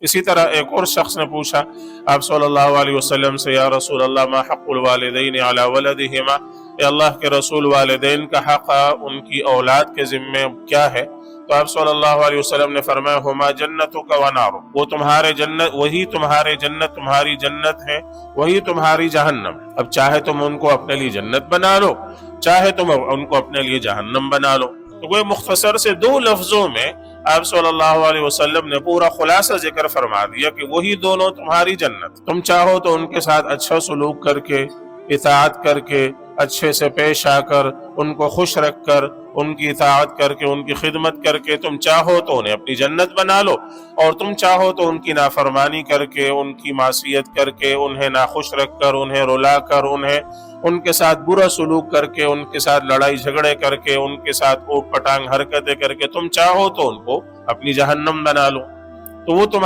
اسی طرح ایک اور شخص نے پوچھا آپ صلی اللہ علیہ وسلم سے، یا رسول اللہ ما حق الوالدین علی ولدہما، اے اللہ کے رسول والدین کا حق ان کی اولاد کے ذمے کیا ہے؟ تو آپ صلی اللہ علیہ وسلم نے فرمایا ہما جنتک و نارک، وہ تمہارے جنت، وہی تمہارے جنت، تمہاری جنت ہے، وہی تمہاری جہنم۔ اب چاہے تم ان کو اپنے لیے جنت بنا لو، چاہے تم ان کو اپنے لیے جہنم بنا لو۔ تو وہ مختصر سے دو لفظوں میں آپ صلی اللہ علیہ وسلم نے پورا خلاصہ ذکر فرما دیا کہ وہی دونوں تمہاری جنت، تم چاہو تو ان کے ساتھ اچھا سلوک کر کے، اطاعت کر کے، اچھے سے پیش آ کر، ان کو خوش رکھ کر، ان کی اطاعت کر کے، ان کی خدمت کر کے، تم چاہو تو انہیں اپنی جنت بنا لو، اور تم چاہو تو ان کی نافرمانی کر کے، ان کی معصیت کر کے، انہیں ناخوش رکھ کر، انہیں رلا کر، ان کے ساتھ برا سلوک کر کے، ان کے ساتھ لڑائی جھگڑے کر کے، ان کے ساتھ اوٹ پٹانگ حرکتیں کر کے، تم چاہو تو ان کو اپنی جہنم بنا لو۔ تو وہ تم